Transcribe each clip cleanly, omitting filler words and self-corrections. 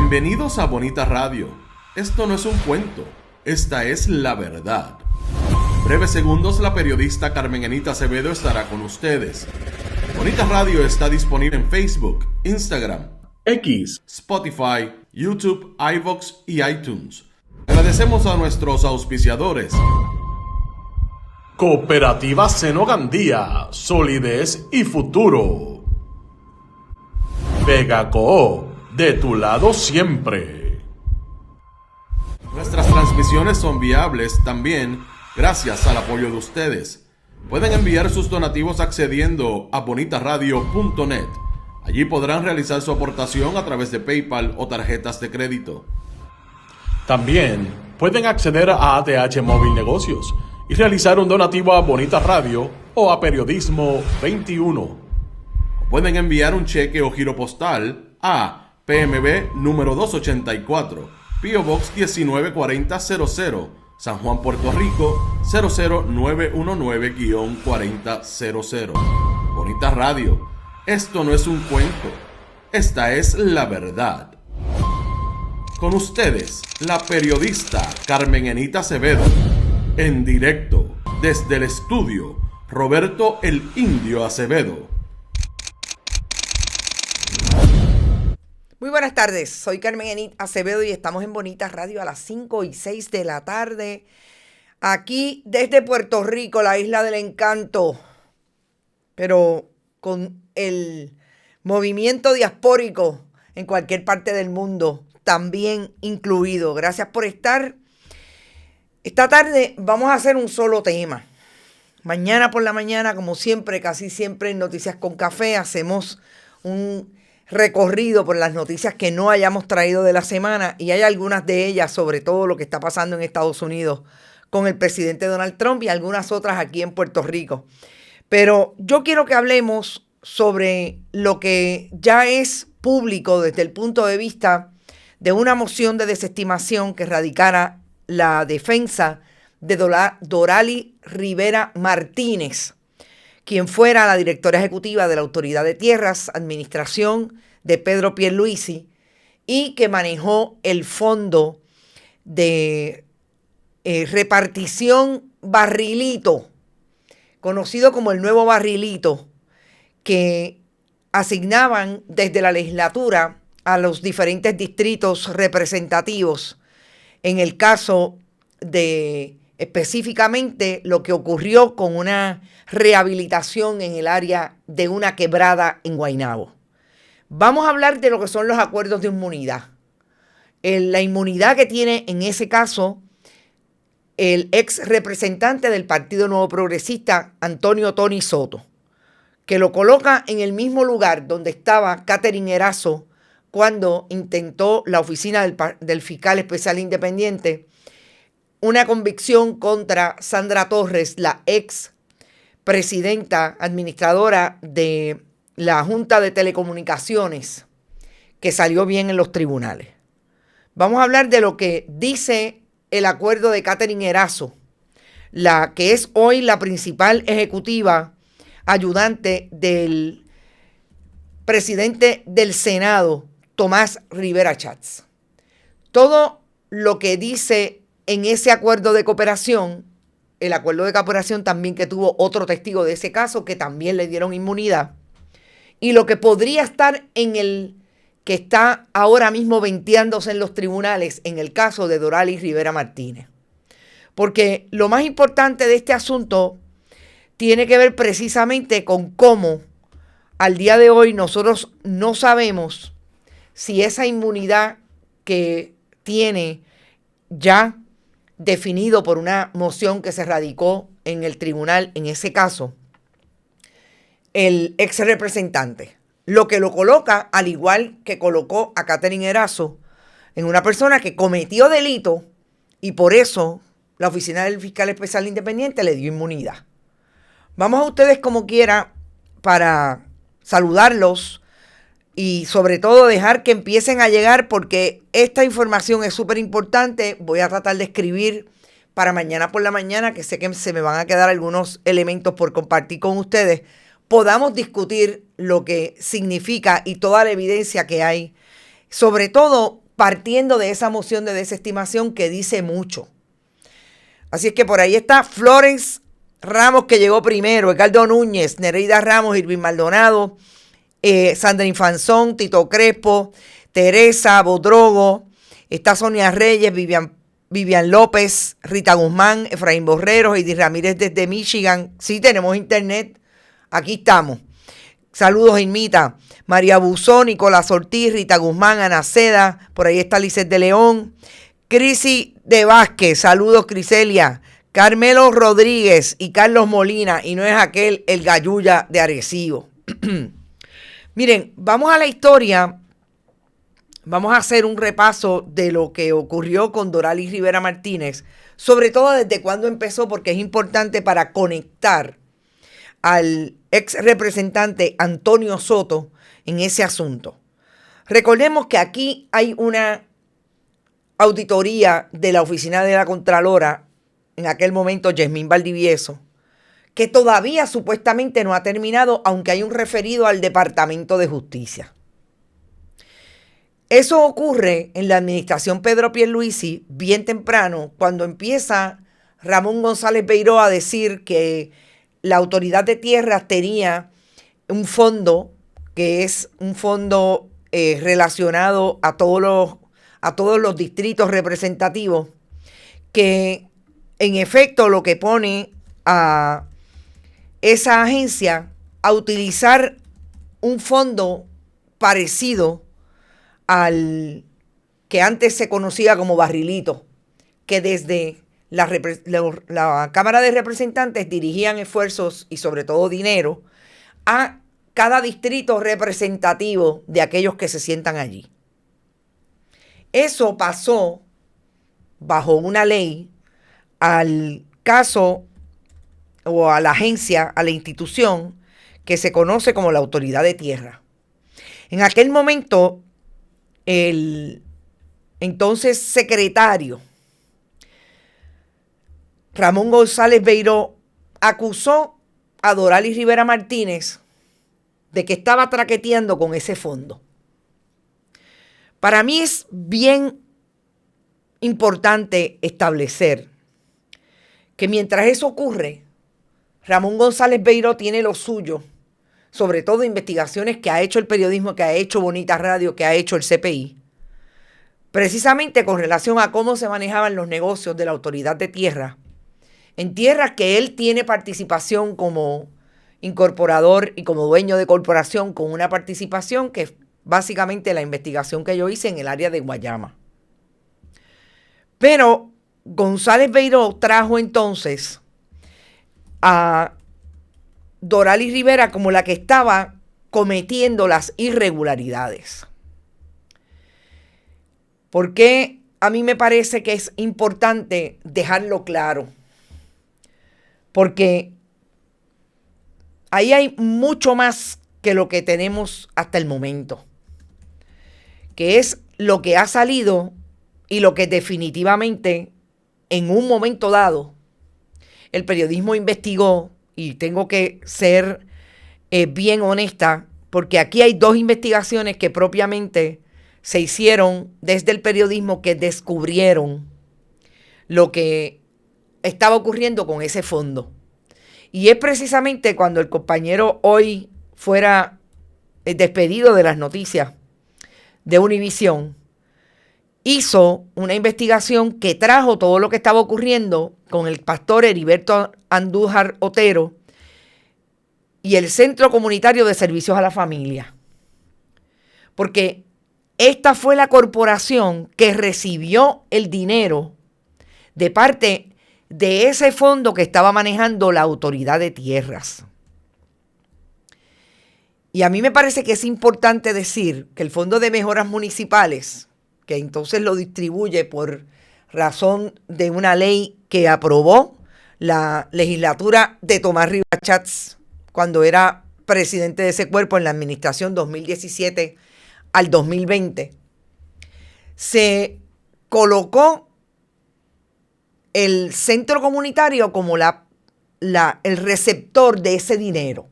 Bienvenidos a Bonita Radio. Esto no es un cuento, esta es la verdad. Breves segundos, la periodista Carmen Enita Acevedo estará con ustedes. Bonita Radio está disponible en Facebook, Instagram, X, Spotify, YouTube, iVoox y iTunes. Agradecemos a nuestros auspiciadores. Cooperativa Seno Gandía, solidez y futuro. Vegaco, de tu lado siempre. Nuestras transmisiones son viables también gracias al apoyo de ustedes. Pueden enviar sus donativos accediendo a bonitaradio.net. Allí podrán realizar su aportación a través de PayPal o tarjetas de crédito. También pueden acceder a ATH Móvil Negocios y realizar un donativo a Bonita Radio o a Periodismo 21. O pueden enviar un cheque o giro postal a PMB número 284, P.O. Box 194000, San Juan, Puerto Rico 00919-4000. Bonita Radio, esto no es un cuento, esta es la verdad. Con ustedes, la periodista Carmen Enita Acevedo, en directo desde el estudio Roberto el Indio Acevedo. Muy buenas tardes, soy Carmen Enita Acevedo y estamos en Bonita Radio a las 5:06 de la tarde, aquí desde Puerto Rico, la isla del encanto, pero con el movimiento diaspórico en cualquier parte del mundo también incluido. Gracias por estar. Esta tarde vamos a hacer un solo tema. Mañana por la mañana, como siempre, casi siempre en Noticias con Café, hacemos un recorrido por las noticias que no hayamos traído de la semana, y hay algunas de ellas sobre todo lo que está pasando en Estados Unidos con el presidente Donald Trump y algunas otras aquí en Puerto Rico. Pero yo quiero que hablemos sobre lo que ya es público desde el punto de vista de una moción de desestimación que radicara la defensa de Dorali Rivera Martínez, quien fuera la directora ejecutiva de la Autoridad de Tierras, administración de Pedro Pierluisi, y que manejó el fondo de repartición Barrilito, conocido como el nuevo Barrilito, que asignaban desde la legislatura a los diferentes distritos representativos. En el caso de específicamente lo que ocurrió con una rehabilitación en el área de una quebrada en Guaynabo. Vamos a hablar de lo que son los acuerdos de inmunidad. La inmunidad que tiene en ese caso el ex representante del Partido Nuevo Progresista, Antonio Tony Soto, que lo coloca en el mismo lugar donde estaba Catherine Erazo cuando intentó la oficina del fiscal especial independiente una convicción contra Sandra Torres, la ex presidenta administradora de la Junta de Telecomunicaciones, que salió bien en los tribunales. Vamos a hablar de lo que dice el acuerdo de Catherine Erazo, la que es hoy la principal ejecutiva ayudante del presidente del Senado, Tomás Rivera Chats. Todo lo que dice en ese acuerdo de cooperación, el acuerdo de cooperación también que tuvo otro testigo de ese caso que también le dieron inmunidad, y lo que podría estar en el que está ahora mismo venteándose en los tribunales en el caso de Dorali Rivera Martínez. Porque lo más importante de este asunto tiene que ver precisamente con cómo al día de hoy nosotros no sabemos si esa inmunidad que tiene ya definido por una moción que se radicó en el tribunal, en ese caso, el ex representante, lo que lo coloca, al igual que colocó a Catherine Erazo, en una persona que cometió delito y por eso la oficina del fiscal especial independiente le dio inmunidad. Vamos a ustedes como quiera para saludarlos y sobre todo dejar que empiecen a llegar, porque esta información es súper importante. Voy a tratar de escribir para mañana por la mañana, que sé que se me van a quedar algunos elementos por compartir con ustedes, podamos discutir lo que significa y toda la evidencia que hay, sobre todo partiendo de esa moción de desestimación que dice mucho. Así es que por ahí está Florence Ramos, que llegó primero, Edgardo Núñez, Nereida Ramos, Irving Maldonado, Sandra Infanzón, Tito Crespo, Teresa Bodrogo, está Sonia Reyes, Vivian López, Rita Guzmán, Efraín Borrero, Heidi Ramírez desde Michigan. Sí, tenemos internet, aquí estamos. Saludos, Irmita. María Buzón, Nicolás Ortiz, Rita Guzmán, Ana Seda, por ahí está Lisset de León. Crisi de Vázquez, saludos, Criselia. Carmelo Rodríguez y Carlos Molina, y no es aquel el Gayulla de Arecibo. Miren, vamos a la historia. Vamos a hacer un repaso de lo que ocurrió con Doralis Rivera Martínez, sobre todo desde cuándo empezó, porque es importante para conectar al ex representante Antonio Soto en ese asunto. Recordemos que aquí hay una auditoría de la oficina de la Contralora, en aquel momento Yasmín Valdivieso, que todavía supuestamente no ha terminado, aunque hay un referido al Departamento de Justicia. Eso ocurre en la administración Pedro Pierluisi bien temprano, cuando empieza Ramón González Beiró a decir que la Autoridad de Tierras tenía un fondo, que es un fondo relacionado a todos los distritos representativos, que en efecto lo que pone a esa agencia a utilizar un fondo parecido al que antes se conocía como barrilito, que desde la Cámara de Representantes dirigían esfuerzos y sobre todo dinero a cada distrito representativo de aquellos que se sientan allí. Eso pasó bajo una ley al caso o a la agencia, a la institución que se conoce como la Autoridad de Tierra. En aquel momento, el entonces secretario Ramón González Beiró acusó a Doralis Rivera Martínez de que estaba traqueteando con ese fondo. Para mí es bien importante establecer que mientras eso ocurre, Ramón González Beiró tiene lo suyo, sobre todo investigaciones que ha hecho el periodismo, que ha hecho Bonita Radio, que ha hecho el CPI, precisamente con relación a cómo se manejaban los negocios de la Autoridad de Tierra, en tierras que él tiene participación como incorporador y como dueño de corporación, con una participación que es básicamente la investigación que yo hice en el área de Guayama. Pero González Beiró trajo entonces a Doralis Rivera como la que estaba cometiendo las irregularidades. ¿Por qué a mí me parece que es importante dejarlo claro? Porque ahí hay mucho más que lo que tenemos hasta el momento, que es lo que ha salido y lo que definitivamente en un momento dado el periodismo investigó, y tengo que ser bien honesta, porque aquí hay dos investigaciones que propiamente se hicieron desde el periodismo que descubrieron lo que estaba ocurriendo con ese fondo. Y es precisamente cuando el compañero hoy fuera despedido de las noticias de Univisión, hizo una investigación que trajo todo lo que estaba ocurriendo con el pastor Heriberto Andújar Otero y el Centro Comunitario de Servicios a la Familia. Porque esta fue la corporación que recibió el dinero de parte de ese fondo que estaba manejando la Autoridad de Tierras. Y a mí me parece que es importante decir que el Fondo de Mejoras Municipales, que entonces lo distribuye por razón de una ley que aprobó la legislatura de Tomás Rivera Chats cuando era presidente de ese cuerpo en la administración 2017 al 2020, se colocó el centro comunitario como el receptor de ese dinero,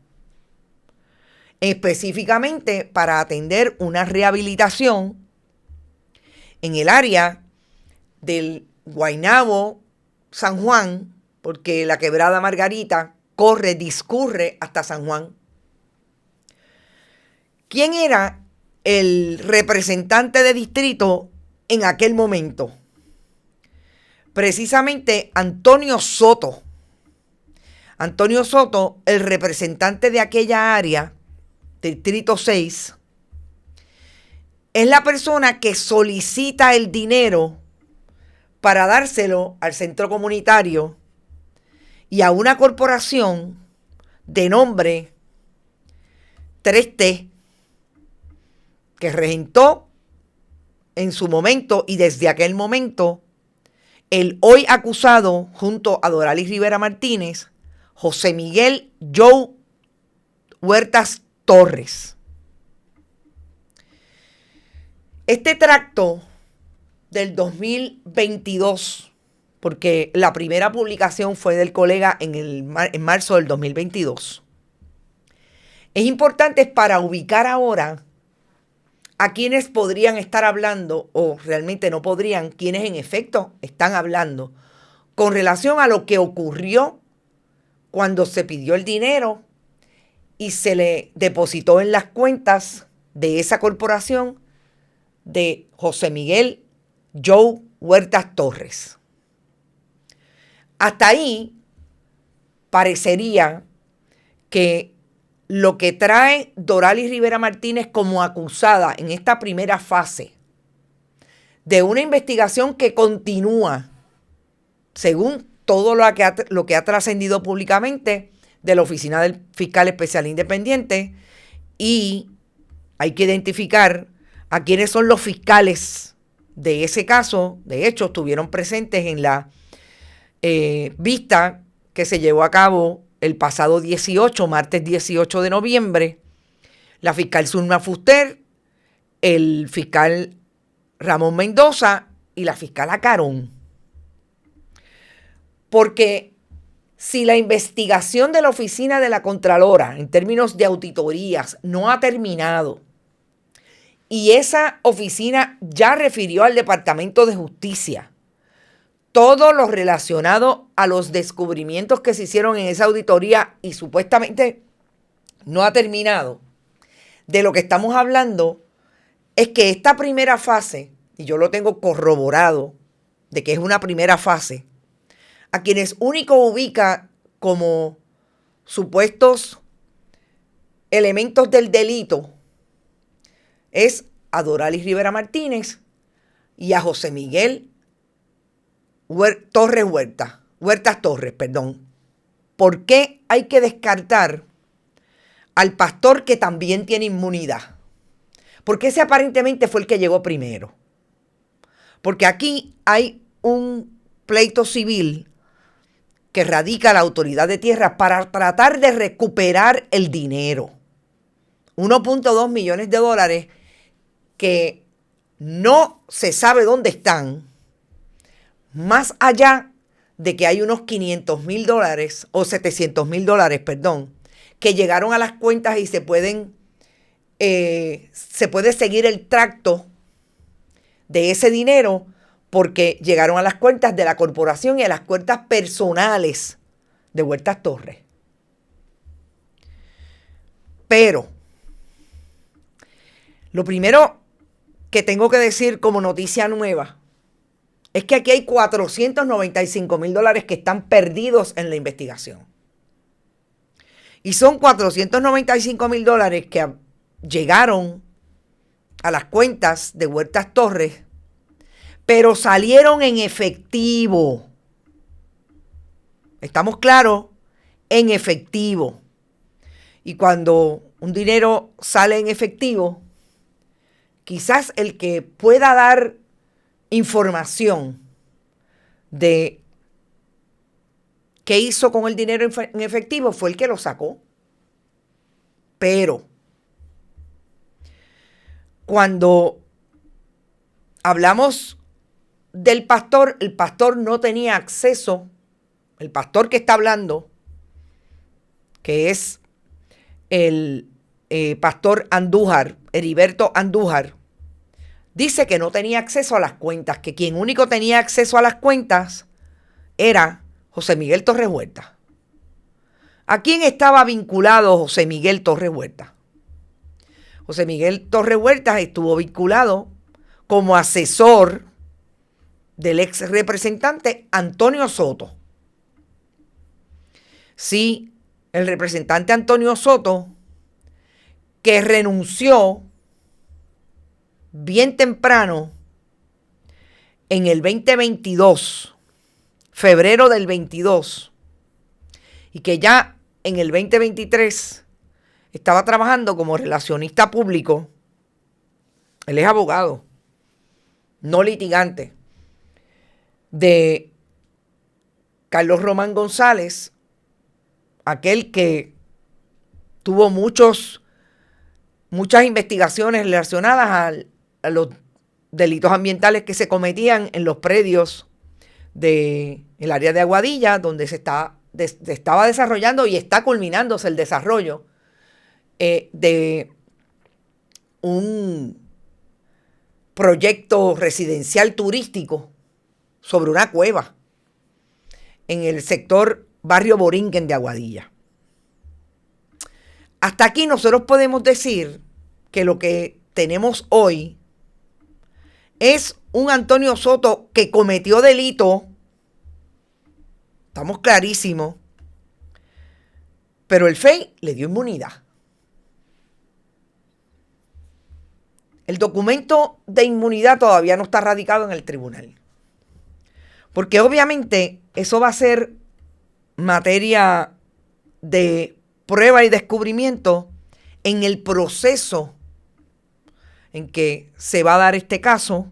específicamente para atender una rehabilitación en el área del Guaynabo, San Juan, porque la quebrada Margarita discurre hasta San Juan. ¿Quién era el representante de distrito en aquel momento? Precisamente Antonio Soto. Antonio Soto, el representante de aquella área, Distrito 6, es la persona que solicita el dinero para dárselo al centro comunitario y a una corporación de nombre 3T, que regentó en su momento y desde aquel momento el hoy acusado junto a Doralis Rivera Martínez, José Miguel Joe Huertas Torres. Este tracto del 2022, porque la primera publicación fue del colega en marzo del 2022, es importante para ubicar ahora a quienes podrían estar hablando, o realmente no podrían, quienes en efecto están hablando, con relación a lo que ocurrió cuando se pidió el dinero y se le depositó en las cuentas de esa corporación de José Miguel Joe Huertas Torres. Hasta ahí parecería que lo que trae Doralis Rivera Martínez como acusada en esta primera fase de una investigación que continúa, según todo lo que ha trascendido públicamente de la Oficina del Fiscal Especial Independiente, y hay que identificar a quiénes son los fiscales de ese caso. De hecho, estuvieron presentes en la vista que se llevó a cabo el pasado martes 18 de noviembre, la fiscal Zulma Fuster, el fiscal Ramón Mendoza y la fiscal Acarón. Porque si la investigación de la oficina de la Contralora, en términos de auditorías, no ha terminado, y esa oficina ya refirió al Departamento de Justicia todo lo relacionado a los descubrimientos que se hicieron en esa auditoría y supuestamente no ha terminado, de lo que estamos hablando es que esta primera fase, y yo lo tengo corroborado de que es una primera fase, a quienes único ubica como supuestos elementos del delito es a Doralis Rivera Martínez y a José Miguel Huertas Torres. ¿Por qué hay que descartar al pastor que también tiene inmunidad? Porque ese aparentemente fue el que llegó primero. Porque aquí hay un pleito civil que radica la Autoridad de Tierras para tratar de recuperar el dinero. 1.2 millones de dólares que no se sabe dónde están, más allá de que hay unos $500,000 o $700,000, que llegaron a las cuentas y se puede seguir el tracto de ese dinero porque llegaron a las cuentas de la corporación y a las cuentas personales de Huertas Torres. Pero lo primero que tengo que decir como noticia nueva es que aquí hay $495,000 que están perdidos en la investigación. Y son $495,000 que llegaron a las cuentas de Huertas Torres, pero salieron en efectivo. ¿Estamos claros? En efectivo. Y cuando un dinero sale en efectivo, quizás el que pueda dar información de qué hizo con el dinero en efectivo fue el que lo sacó. Pero cuando hablamos del pastor, el pastor no tenía acceso, el pastor que está hablando, que es el pastor Andújar, Heriberto Andújar, dice que no tenía acceso a las cuentas, que quien único tenía acceso a las cuentas era José Miguel Torres Huerta. ¿A quién estaba vinculado José Miguel Torres Huerta? José Miguel Torres Huerta estuvo vinculado como asesor del ex representante Antonio Soto. Sí, el representante Antonio Soto, que renunció bien temprano en el 2022, febrero del 22, y que ya en el 2023 estaba trabajando como relacionista público. Él es abogado, no litigante, de Carlos Román González, aquel que tuvo muchas investigaciones relacionadas a los delitos ambientales que se cometían en los predios del área de Aguadilla, donde se estaba desarrollando y está culminándose el desarrollo de un proyecto residencial turístico sobre una cueva en el sector Barrio Borinquen de Aguadilla. Hasta aquí nosotros podemos decir que lo que tenemos hoy es un Antonio Soto que cometió delito, estamos clarísimos, pero el FEI le dio inmunidad. El documento de inmunidad todavía no está radicado en el tribunal, porque obviamente eso va a ser materia de prueba y descubrimiento en el proceso en que se va a dar este caso,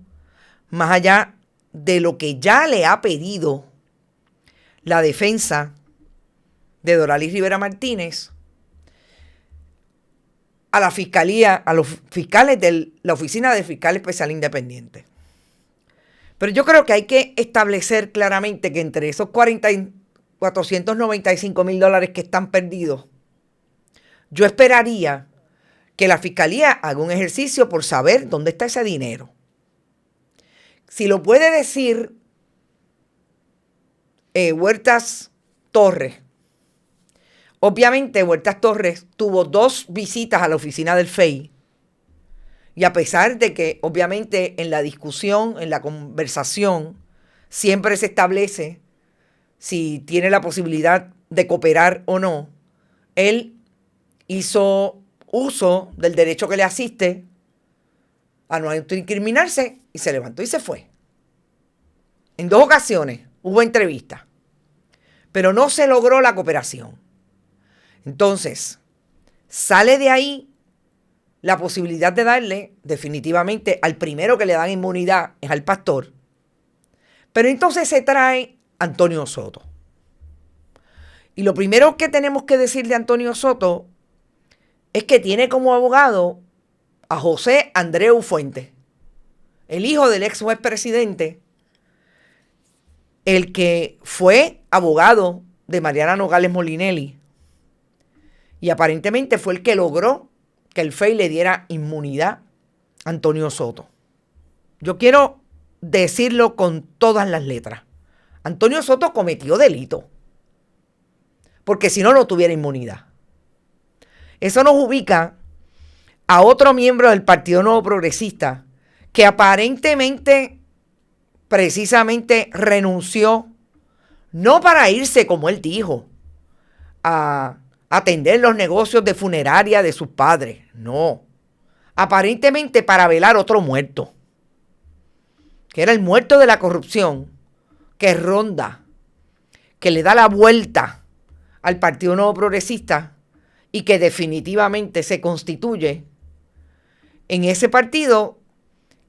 más allá de lo que ya le ha pedido la defensa de Doralis Rivera Martínez a la fiscalía, a los fiscales de la Oficina de Fiscal Especial Independiente. Pero yo creo que hay que establecer claramente que entre esos $495,000 que están perdidos, yo esperaría que la fiscalía haga un ejercicio por saber dónde está ese dinero. Si lo puede decir Huertas Torres. Obviamente Huertas Torres tuvo 2 visitas a la oficina del FEI, y a pesar de que obviamente en la discusión, en la conversación, siempre se establece si tiene la posibilidad de cooperar o no, él hizo uso del derecho que le asiste a no autoincriminarse y se levantó y se fue. En 2 ocasiones hubo entrevistas, pero no se logró la cooperación. Entonces, sale de ahí la posibilidad de darle definitivamente al primero que le dan inmunidad, es al pastor. Pero entonces se trae Antonio Soto. Y lo primero que tenemos que decir de Antonio Soto es que tiene como abogado a José Andreu Fuentes, el hijo del ex juez presidente, el que fue abogado de Mariana Nogales Molinelli, y aparentemente fue el que logró que el FEI le diera inmunidad a Antonio Soto. Yo quiero decirlo con todas las letras. Antonio Soto cometió delito, porque si no, no tuviera inmunidad. Eso nos ubica a otro miembro del Partido Nuevo Progresista que aparentemente, precisamente, renunció, no para irse, como él dijo, a atender los negocios de funeraria de sus padres, no. Aparentemente para velar otro muerto, que era el muerto de la corrupción, que ronda, que le da la vuelta al Partido Nuevo Progresista y que definitivamente se constituye en ese partido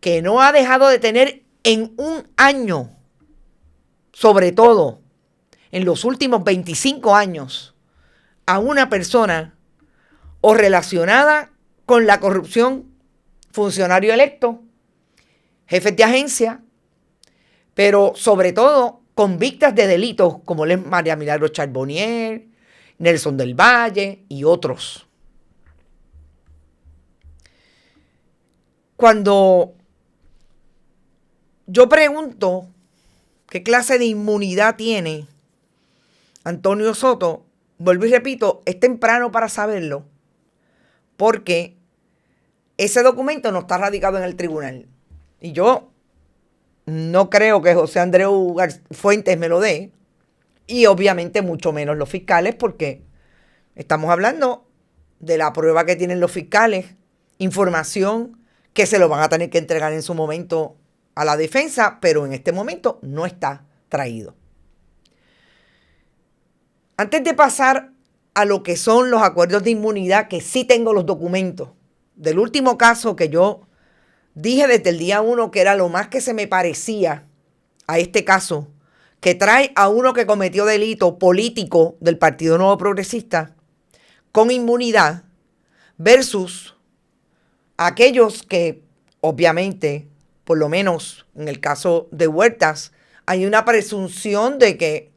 que no ha dejado de tener en un año, sobre todo en los últimos 25 años, a una persona o relacionada con la corrupción, funcionario electo, jefes de agencia, pero sobre todo convictas de delitos como María Milagro Charbonnier, Nelson del Valle y otros. Cuando yo pregunto qué clase de inmunidad tiene Antonio Soto. Vuelvo y repito, es temprano para saberlo, porque ese documento no está radicado en el tribunal. Y yo no creo que José Andreu Fuentes me lo dé, y obviamente mucho menos los fiscales, porque estamos hablando de la prueba que tienen los fiscales, información que se lo van a tener que entregar en su momento a la defensa, pero en este momento no está traído. Antes de pasar a lo que son los acuerdos de inmunidad, que sí tengo los documentos del último caso que yo dije desde el día 1 que era lo más que se me parecía a este caso, que trae a uno que cometió delito político del Partido Nuevo Progresista con inmunidad versus aquellos que obviamente, por lo menos en el caso de Huertas, hay una presunción de que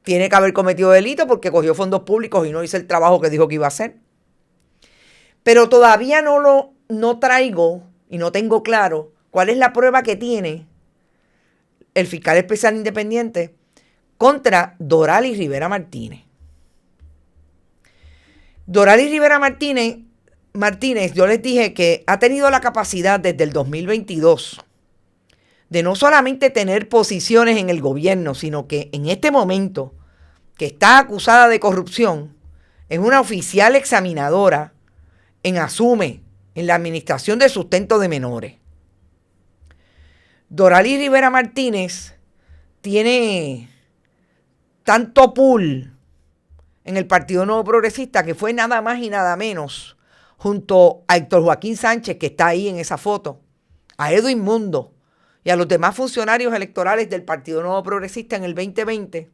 tiene que haber cometido delito porque cogió fondos públicos y no hizo el trabajo que dijo que iba a hacer. Pero todavía no traigo y no tengo claro cuál es la prueba que tiene el fiscal especial independiente contra Doralis Rivera Martínez. Doralis Rivera Martínez, yo les dije que ha tenido la capacidad desde el 2022 de no solamente tener posiciones en el gobierno, sino que en este momento que está acusada de corrupción, es una oficial examinadora en Asume, en la Administración de Sustento de Menores. Doralis Rivera Martínez tiene tanto pool en el Partido Nuevo Progresista que fue nada más y nada menos, junto a Héctor Joaquín Sánchez, que está ahí en esa foto, a Edwin Mundo y a los demás funcionarios electorales del Partido Nuevo Progresista en el 2020,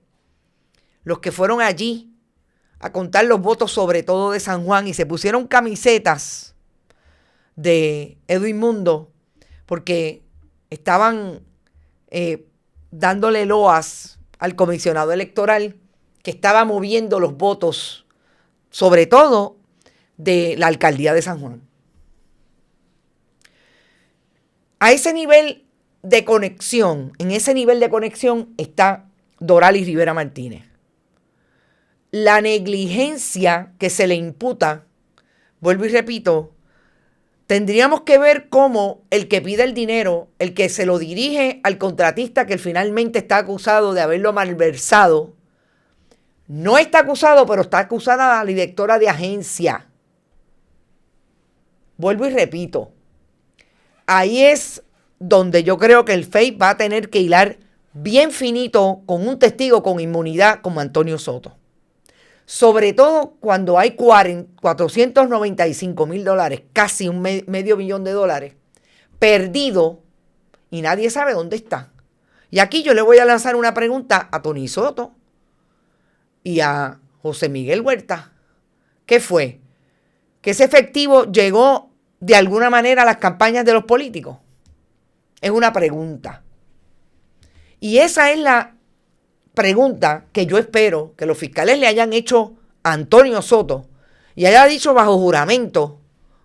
los que fueron allí a contar los votos, sobre todo de San Juan, y se pusieron camisetas de Edwin Mundo porque estaban dándole loas al comisionado electoral que estaba moviendo los votos, sobre todo de la alcaldía de San Juan. A ese nivel de conexión, en ese nivel de conexión está Doralis Rivera Martínez. La negligencia que se le imputa, vuelvo y repito, tendríamos que ver cómo el que pide el dinero, el que se lo dirige al contratista que finalmente está acusado de haberlo malversado, no está acusado, pero está acusada la directora de agencia. Vuelvo y repito, ahí es donde yo creo que el FEI va a tener que hilar bien finito con un testigo con inmunidad como Antonio Soto. Sobre todo cuando hay $495,000, casi medio millón de dólares, perdido y nadie sabe dónde está. Y aquí yo le voy a lanzar una pregunta a Tony Soto y a José Miguel Huerta. ¿Qué fue? ¿Que ese efectivo llegó de alguna manera a las campañas de los políticos? Es una pregunta. Y esa es la pregunta que yo espero que los fiscales le hayan hecho a Antonio Soto y haya dicho bajo juramento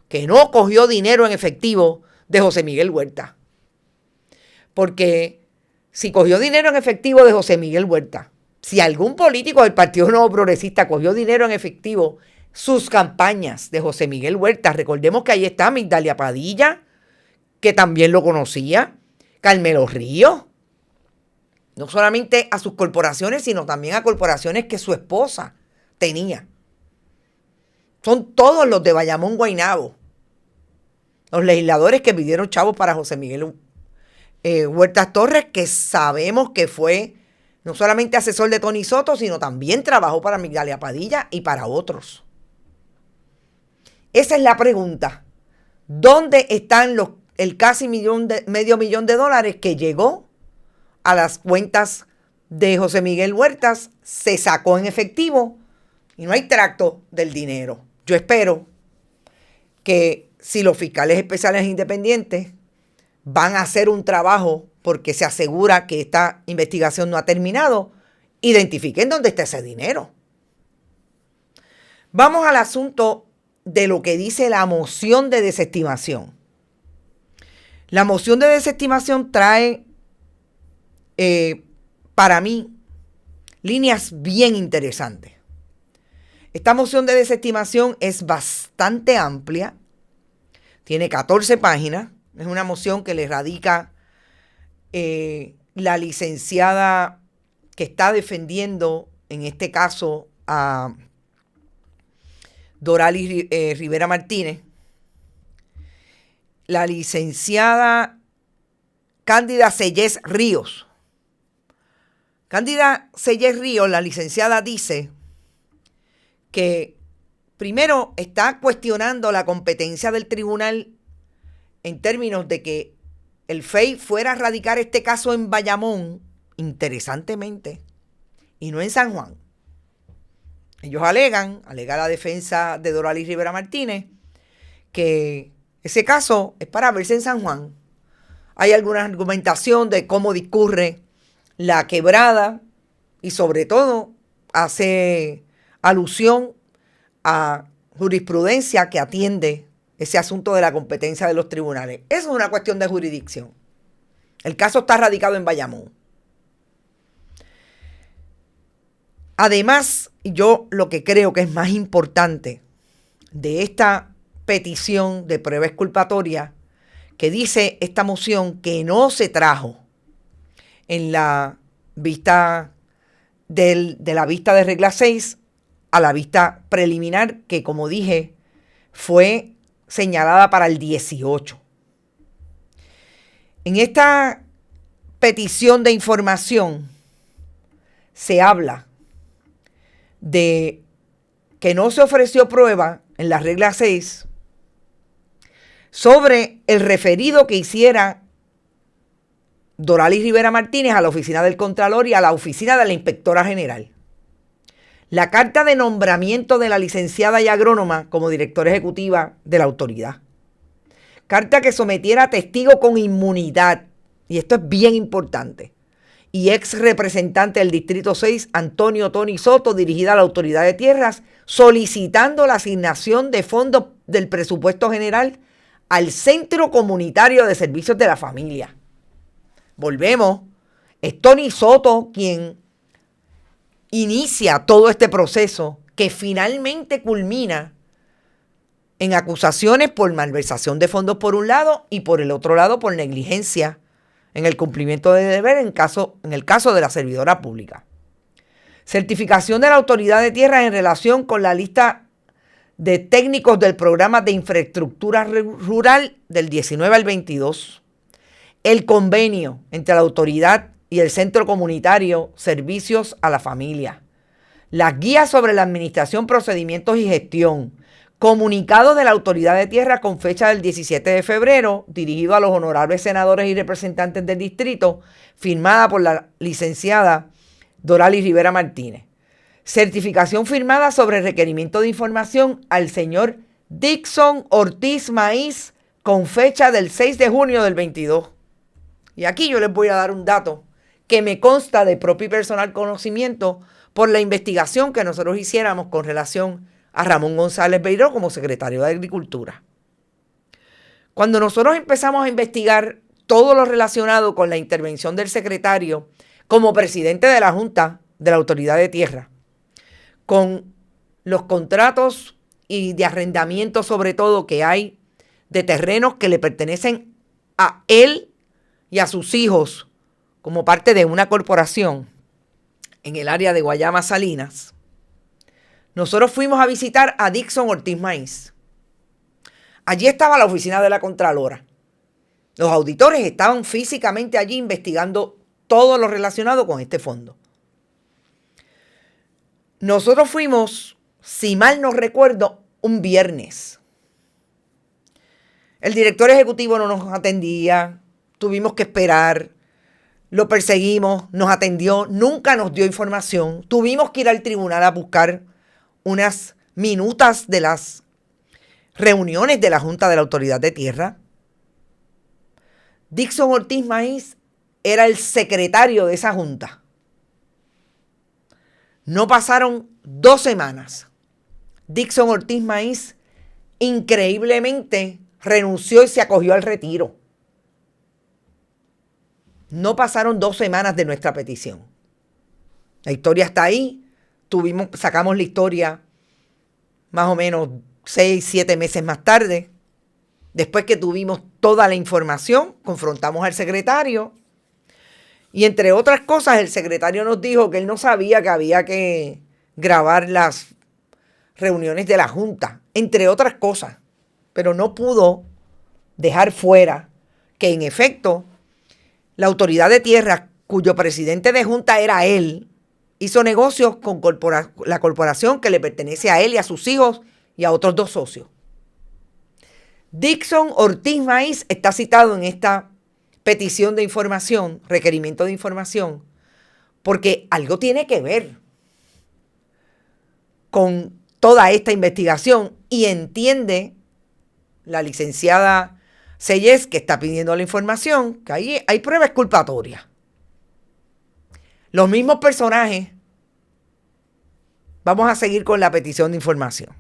que no cogió dinero en efectivo de José Miguel Huerta. Porque si cogió dinero en efectivo de José Miguel Huerta, si algún político del Partido Nuevo Progresista cogió dinero en efectivo, sus campañas de José Miguel Huerta, recordemos que ahí está Migdalia Padilla, que también lo conocía, Carmelo Ríos, no solamente a sus corporaciones, sino también a corporaciones que su esposa tenía. Son todos los de Bayamón, Guaynabo, los legisladores que pidieron chavos para José Miguel Huertas Torres, que sabemos que fue no solamente asesor de Tony Soto, sino también trabajó para Migdalia Padilla y para otros. Esa es la pregunta. ¿Dónde están el casi medio millón de dólares que llegó a las cuentas de José Miguel Huertas, se sacó en efectivo y no hay tracto del dinero? Yo espero que si los fiscales especiales independientes van a hacer un trabajo porque se asegura que esta investigación no ha terminado, identifiquen dónde está ese dinero. Vamos al asunto de lo que dice la moción de desestimación. La moción de desestimación trae para mí, líneas bien interesantes. Esta moción de desestimación es bastante amplia, tiene 14 páginas, es una moción que le radica la licenciada que está defendiendo, en este caso, a Doralis Rivera Martínez, la licenciada Cándida Sellés Ríos. Cándida Sellés Ríos, la licenciada, dice que primero está cuestionando la competencia del tribunal en términos de que el FEI fuera a radicar este caso en Bayamón, interesantemente, y no en San Juan. Ellos alega la defensa de Doralis Rivera Martínez, que ese caso es para verse en San Juan. Hay alguna argumentación de cómo discurre la quebrada y sobre todo hace alusión a jurisprudencia que atiende ese asunto de la competencia de los tribunales. Eso es una cuestión de jurisdicción. El caso está radicado en Bayamón. Además, yo lo que creo que es más importante de esta petición de prueba exculpatoria que dice esta moción que no se trajo en la vista de la vista de regla 6 a la vista preliminar, que como dije fue señalada para el 18. En esta petición de información se habla de que no se ofreció prueba en la regla 6 sobre el referido que hiciera Doralis Rivera Martínez a la oficina del Contralor y a la oficina de la Inspectora General. La carta de nombramiento de la licenciada y agrónoma como directora ejecutiva de la autoridad. Carta que sometiera a testigo con inmunidad, y esto es bien importante, y ex representante del Distrito 6, Antonio Tony Soto, dirigida a la Autoridad de Tierras, solicitando la asignación de fondos del presupuesto general al Centro Comunitario de Servicios de la Familia. Volvemos, es Tony Soto quien inicia todo este proceso que finalmente culmina en acusaciones por malversación de fondos por un lado y por el otro lado por negligencia en el cumplimiento de deber en el caso de la servidora pública. Certificación de la Autoridad de Tierras en relación con la lista de técnicos del programa de infraestructura rural del 19 al 22. El convenio entre la autoridad y el Centro Comunitario Servicios a la Familia. Las guías sobre la administración, procedimientos y gestión. Comunicado de la Autoridad de Tierra con fecha del 17 de febrero, dirigido a los honorables senadores y representantes del distrito, firmada por la licenciada Doralis Rivera Martínez. Certificación firmada sobre requerimiento de información al señor Dixon Ortiz Maíz con fecha del 6 de junio del 22. Y aquí yo les voy a dar un dato que me consta de propio y personal conocimiento por la investigación que nosotros hiciéramos con relación a Ramón González Beiró como secretario de Agricultura. Cuando nosotros empezamos a investigar todo lo relacionado con la intervención del secretario como presidente de la Junta de la Autoridad de Tierra, con los contratos y de arrendamiento sobre todo que hay de terrenos que le pertenecen a él y a sus hijos como parte de una corporación en el área de Guayama Salinas, nosotros fuimos a visitar a Dixon Ortiz Maíz. Allí estaba la oficina de la Contralora. Los auditores estaban físicamente allí investigando todo lo relacionado con este fondo. Nosotros fuimos, si mal no recuerdo, un viernes. El director ejecutivo no nos atendía, tuvimos que esperar, lo perseguimos, nos atendió, nunca nos dio información, tuvimos que ir al tribunal a buscar unas minutas de las reuniones de la Junta de la Autoridad de Tierra. Dixon Ortiz Maíz era el secretario de esa junta. No pasaron 2 semanas. Dixon Ortiz Maíz increíblemente renunció y se acogió al retiro. No pasaron 2 semanas de nuestra petición. La historia está ahí. Sacamos la historia más o menos 6, 7 meses más tarde. Después que tuvimos toda la información, confrontamos al secretario. Y entre otras cosas, el secretario nos dijo que él no sabía que había que grabar las reuniones de la Junta, entre otras cosas. Pero no pudo dejar fuera que en efecto la autoridad de tierras, cuyo presidente de Junta era él, hizo negocios con la corporación que le pertenece a él y a sus hijos y a otros 2 socios. Dixon Ortiz Maíz está citado en esta petición de información, requerimiento de información, porque algo tiene que ver con toda esta investigación y entiende la licenciada Selles, que está pidiendo la información, que ahí hay pruebas exculpatorias. Los mismos personajes. Vamos a seguir con la petición de información.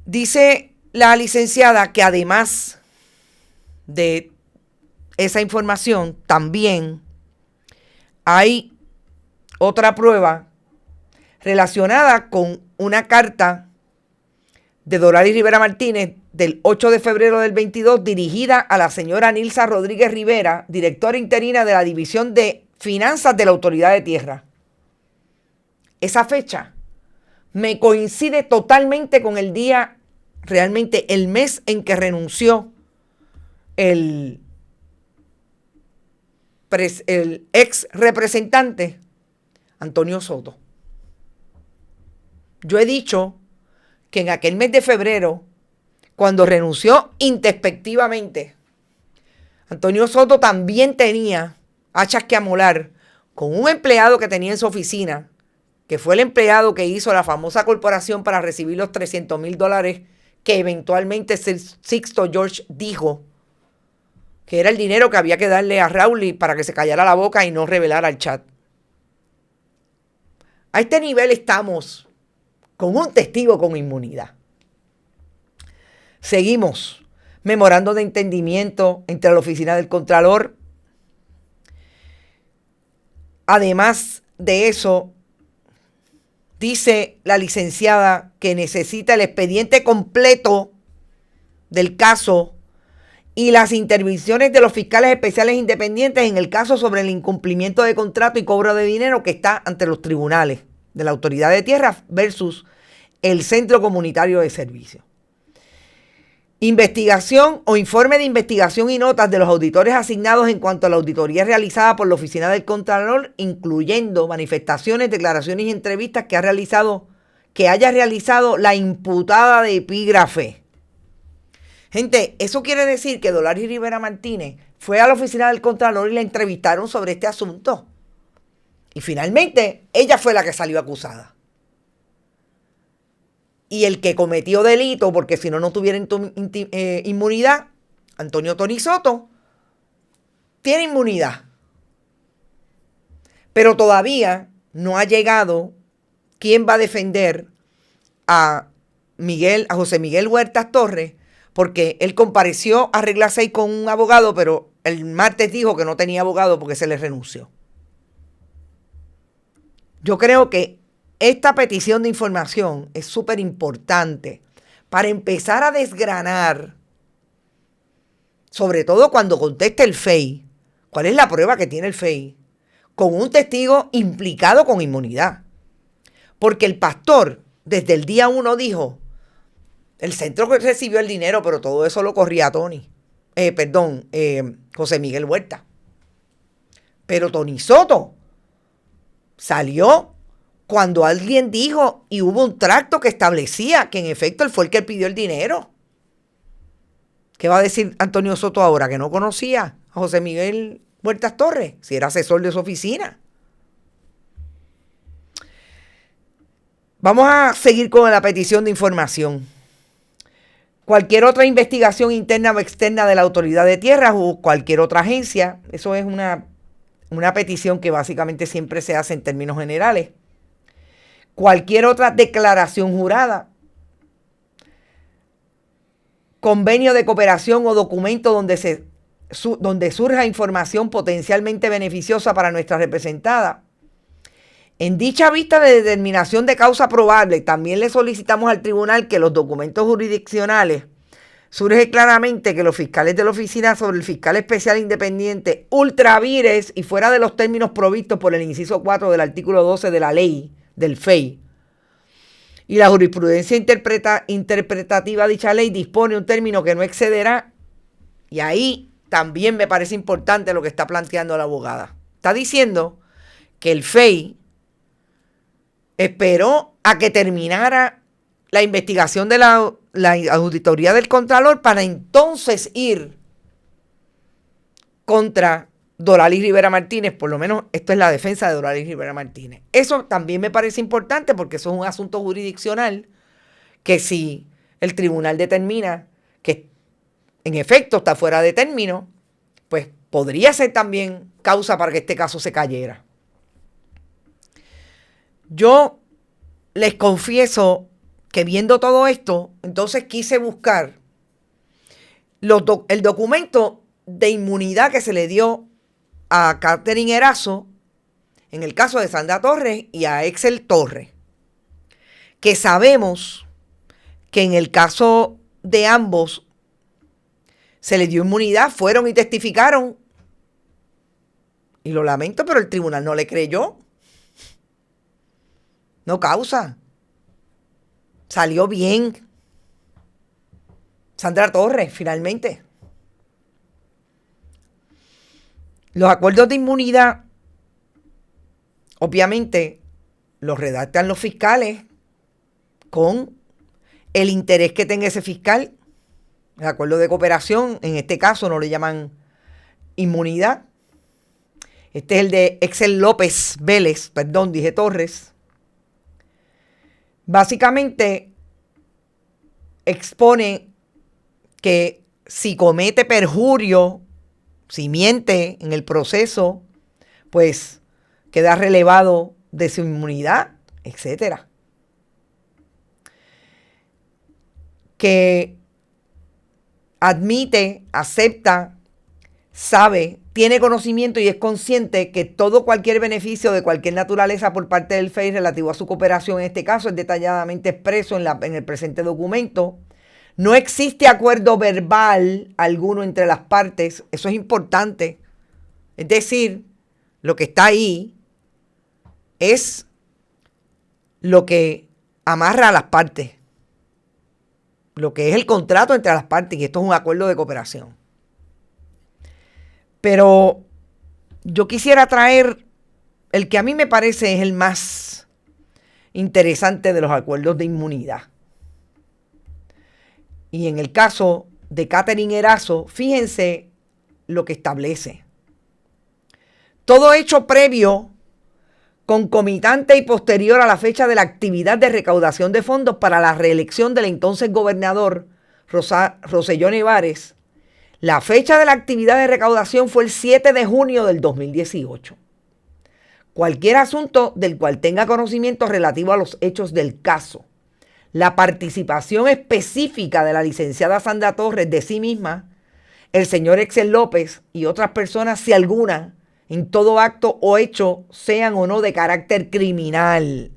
Dice la licenciada que además de esa información, también hay otra prueba relacionada con una carta de Doralis Rivera Martínez del 8 de febrero del 22 dirigida a la señora Nilsa Rodríguez Rivera, directora interina de la División de Finanzas de la Autoridad de Tierra. Esa fecha me coincide totalmente con el día, realmente el mes en que renunció el ex representante Antonio Soto. Yo he dicho que en aquel mes de febrero, cuando renunció introspectivamente, Antonio Soto también tenía hachas que amolar con un empleado que tenía en su oficina, que fue el empleado que hizo la famosa corporación para recibir los $300,000 que eventualmente Sixto George dijo que era el dinero que había que darle a Rowley para que se callara la boca y no revelara el chat. A este nivel estamos con un testigo con inmunidad. Seguimos. Memorando de entendimiento entre la oficina del Contralor. Además de eso, dice la licenciada que necesita el expediente completo del caso y las intervenciones de los fiscales especiales independientes en el caso sobre el incumplimiento de contrato y cobro de dinero que está ante los tribunales de la Autoridad de Tierras versus el Centro Comunitario de Servicios. Investigación o informe de investigación y notas de los auditores asignados en cuanto a la auditoría realizada por la Oficina del Contralor, incluyendo manifestaciones, declaraciones y entrevistas que haya realizado la imputada de epígrafe. Gente, eso quiere decir que Doralis Rivera Martínez fue a la Oficina del Contralor y la entrevistaron sobre este asunto. Y finalmente, ella fue la que salió acusada. Y el que cometió delito, porque si no, no tuviera inmunidad, Antonio Tony Soto, tiene inmunidad. Pero todavía no ha llegado quién va a defender a José Miguel Huertas Torres, porque él compareció a regla 6 con un abogado, pero el martes dijo que no tenía abogado porque se le renunció. Yo creo que esta petición de información es súper importante para empezar a desgranar, sobre todo cuando conteste el FEI, cuál es la prueba que tiene el FEI, con un testigo implicado con inmunidad. Porque el pastor desde el día 1 dijo, el centro recibió el dinero, pero todo eso lo corría José Miguel Huerta. Pero Tony Soto salió cuando alguien dijo y hubo un tracto que establecía que en efecto él fue el que pidió el dinero. ¿Qué va a decir Antonio Soto ahora? Que no conocía a José Miguel Huertas Torres, si era asesor de su oficina. Vamos a seguir con la petición de información. Cualquier otra investigación interna o externa de la Autoridad de Tierras o cualquier otra agencia, eso es una petición que básicamente siempre se hace en términos generales. Cualquier otra declaración jurada, convenio de cooperación o documento donde se donde surja información potencialmente beneficiosa para nuestra representada. En dicha vista de determinación de causa probable, también le solicitamos al tribunal que los documentos jurisdiccionales surge claramente que los fiscales de la Oficina sobre el Fiscal Especial Independiente ultravires y fuera de los términos provistos por el inciso 4 del artículo 12 de la ley del FEI y la jurisprudencia interpretativa de dicha ley dispone un término que no excederá, y ahí también me parece importante lo que está planteando la abogada. Está diciendo que el FEI esperó a que terminara la investigación de la auditoría del Contralor para entonces ir contra Doralis Rivera Martínez. Por lo menos esto es la defensa de Doralis Rivera Martínez. Eso también me parece importante porque eso es un asunto jurisdiccional que si el tribunal determina que en efecto está fuera de término, pues podría ser también causa para que este caso se cayera. Yo les confieso que viendo todo esto, entonces quise buscar el documento de inmunidad que se le dio a Katherine Erazo en el caso de Sandra Torres y a Excel Torres, que sabemos que en el caso de ambos se les dio inmunidad, fueron y testificaron, y lo lamento, pero el tribunal no le creyó. No causa. Salió bien Sandra Torres, finalmente. Los acuerdos de inmunidad, obviamente, los redactan los fiscales con el interés que tenga ese fiscal. El acuerdo de cooperación, en este caso, no le llaman inmunidad. Este es el de Excel López Vélez, perdón, dije Torres. Básicamente expone que si comete perjurio, si miente en el proceso, pues queda relevado de su inmunidad, etcétera. Que admite, acepta, sabe, tiene conocimiento y es consciente que cualquier beneficio de cualquier naturaleza por parte del FEI relativo a su cooperación, en este caso, es detalladamente expreso en el presente documento. No existe acuerdo verbal alguno entre las partes. Eso es importante. Es decir, lo que está ahí es lo que amarra a las partes. Lo que es el contrato entre las partes. Y esto es un acuerdo de cooperación. Pero yo quisiera traer el que a mí me parece es el más interesante de los acuerdos de inmunidad. Y en el caso de Katherine Erazo, fíjense lo que establece. Todo hecho previo, concomitante y posterior a la fecha de la actividad de recaudación de fondos para la reelección del entonces gobernador Rosselló Nevares. La fecha de la actividad de recaudación fue el 7 de junio del 2018. Cualquier asunto del cual tenga conocimiento relativo a los hechos del caso, la participación específica de la licenciada Sandra Torres de sí misma, el señor Excel López y otras personas, si alguna, en todo acto o hecho, sean o no de carácter criminal.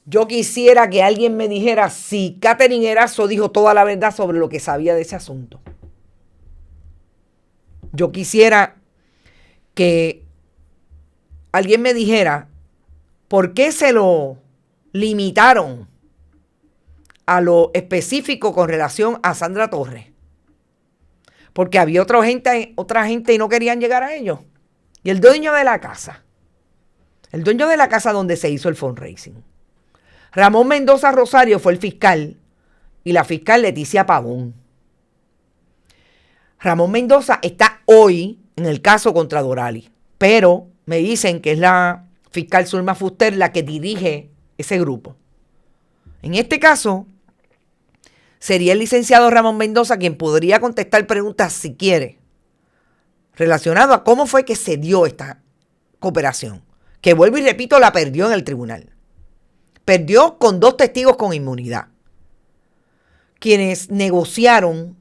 Yo quisiera que alguien me dijera si Katherine Erazo dijo toda la verdad sobre lo que sabía de ese asunto. Yo quisiera que alguien me dijera por qué se lo limitaron a lo específico con relación a Sandra Torres. Porque había otra gente y no querían llegar a ellos. Y el dueño de la casa donde se hizo el fundraising, Ramón Mendoza Rosario, fue el fiscal y la fiscal Leticia Pavón. Ramón Mendoza está hoy en el caso contra Doralis, pero me dicen que es la fiscal Zulma Fuster la que dirige ese grupo. En este caso, sería el licenciado Ramón Mendoza quien podría contestar preguntas, si quiere, relacionado a cómo fue que se dio esta cooperación, que vuelvo y repito, la perdió en el tribunal. Perdió con 2 testigos con inmunidad, quienes negociaron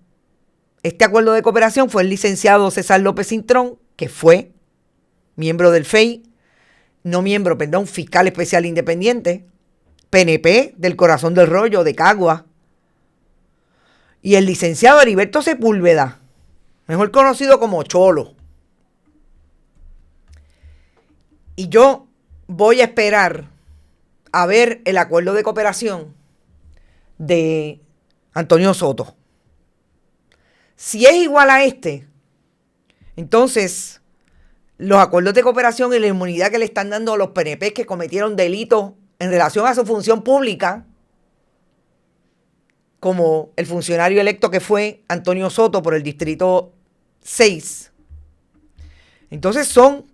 este acuerdo de cooperación fue el licenciado César López Cintrón, que fue miembro del FEI, fiscal especial independiente, PNP del Corazón del Rollo, de Cagua, y el licenciado Heriberto Sepúlveda, mejor conocido como Cholo. Y yo voy a esperar a ver el acuerdo de cooperación de Antonio Soto. Si es igual a este, entonces los acuerdos de cooperación y la inmunidad que le están dando a los PNP que cometieron delitos en relación a su función pública, como el funcionario electo que fue Antonio Soto por el Distrito 6, entonces son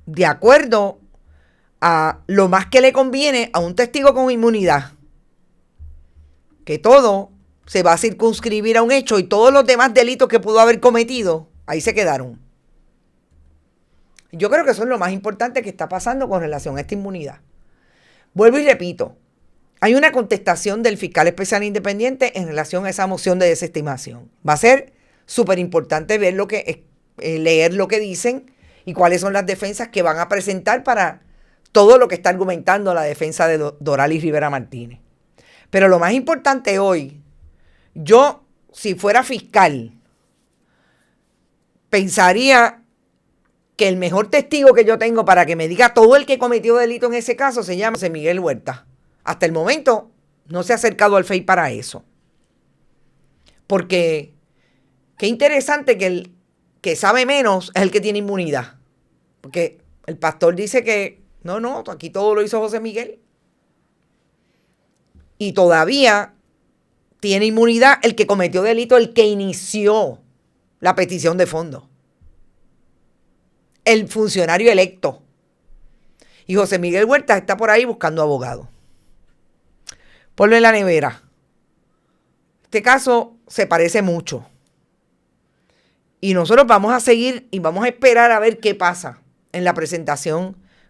de acuerdo a lo más que le conviene a un testigo con inmunidad, que todo se va a circunscribir a un hecho y todos los demás delitos que pudo haber cometido, ahí se quedaron. Yo creo que eso es lo más importante que está pasando con relación a esta inmunidad. Vuelvo y repito, hay una contestación del fiscal especial independiente en relación a esa moción de desestimación. Va a ser súper importante ver leer lo que dicen y cuáles son las defensas que van a presentar para todo lo que está argumentando la defensa de Doralis Rivera Martínez. Pero lo más importante hoy, yo, si fuera fiscal, pensaría que el mejor testigo que yo tengo para que me diga todo el que cometió delito en ese caso se llama José Miguel Huerta. Hasta el momento no se ha acercado al FEI para eso. Porque qué interesante que el que sabe menos es el que tiene inmunidad. Porque el pastor dice que no, aquí todo lo hizo José Miguel. Y todavía tiene inmunidad el que cometió delito, el que inició la petición de fondos. El funcionario electo. Y José Miguel Huerta está por ahí buscando abogado. Ponlo en la nevera. Este caso se parece mucho. Y nosotros vamos a seguir y vamos a esperar a ver qué pasa en la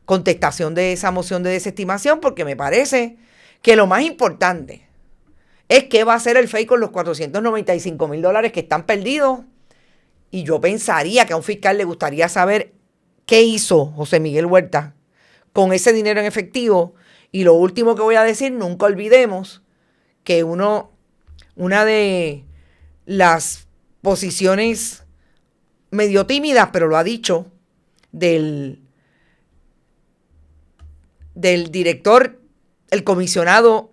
contestación de esa moción de desestimación, porque me parece que lo más importante es qué va a hacer el FEI con los $495,000 que están perdidos. Y yo pensaría que a un fiscal le gustaría saber qué hizo José Miguel Huerta con ese dinero en efectivo. Y lo último que voy a decir, nunca olvidemos que una de las posiciones medio tímidas, pero lo ha dicho, del director, el comisionado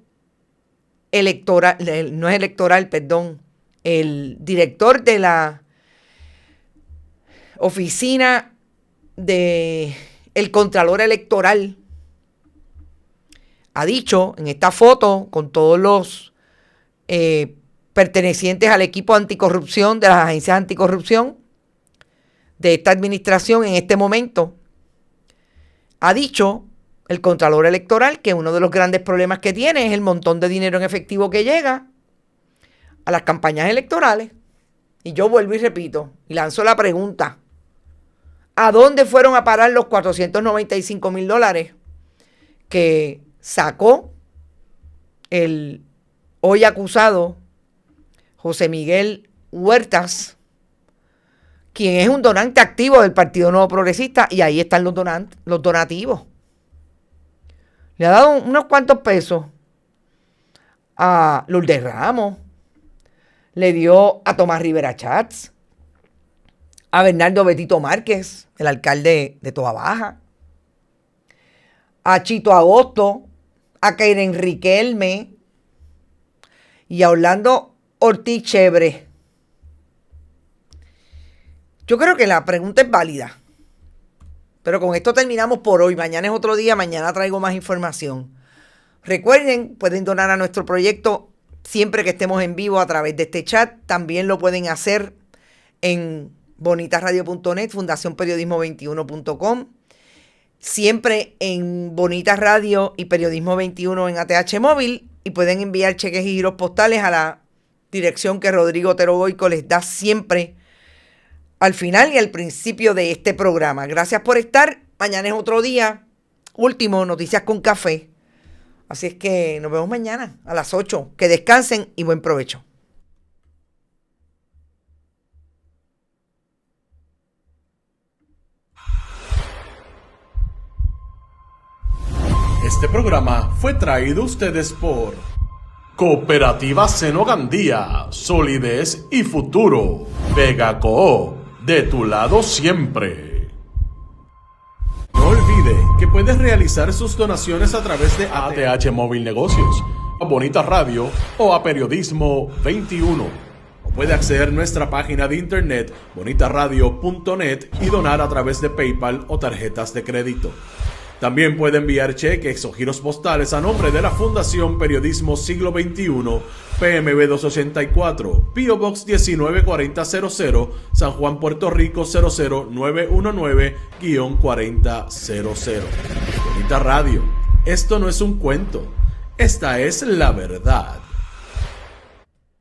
electoral, no es electoral, perdón, el director de la oficina del Contralor Electoral, ha dicho en esta foto con todos los pertenecientes al equipo anticorrupción de las agencias anticorrupción de esta administración en este momento, ha dicho el Contralor Electoral que uno de los grandes problemas que tiene es el montón de dinero en efectivo que llega a las campañas electorales. Y yo vuelvo y repito y lanzo la pregunta: ¿a dónde fueron a parar los $495,000 que sacó el hoy acusado José Miguel Huertas, quien es un donante activo del Partido Nuevo Progresista? Y ahí están los donativos. Le ha dado unos cuantos pesos a Lourdes Ramos, le dio a Tomás Rivera Chats, a Bernardo Betito Márquez, el alcalde de Toabaja, a Chito Agosto, a Keiren Riquelme y a Orlando Ortiz Chévere. Yo creo que la pregunta es válida. Pero con esto terminamos por hoy. Mañana es otro día, mañana traigo más información. Recuerden, pueden donar a nuestro proyecto siempre que estemos en vivo a través de este chat. También lo pueden hacer en bonitasradio.net, fundacionperiodismo21.com. Siempre en Bonitas Radio y Periodismo 21 en ATH Móvil. Y pueden enviar cheques y giros postales a la dirección que Rodrigo Otero Goico les da siempre al final y al principio de este programa. Gracias por estar. Mañana es otro día. Último, Noticias con Café. Así es que nos vemos mañana a las 8. Que descansen y buen provecho. Este programa fue traído a ustedes por Cooperativa Seno Gandía, solidez y futuro. Vega Coop, de tu lado siempre. No olvide que puedes realizar sus donaciones a través de ATH Móvil Negocios, a Bonita Radio o a Periodismo 21. O puede acceder a nuestra página de internet bonitaradio.net y donar a través de PayPal o tarjetas de crédito. También puede enviar cheques o giros postales a nombre de la Fundación Periodismo Siglo XXI, PMB 284, P.O. Box 194000, San Juan, Puerto Rico 00919-4000. Bonita Radio, esto no es un cuento, esta es la verdad.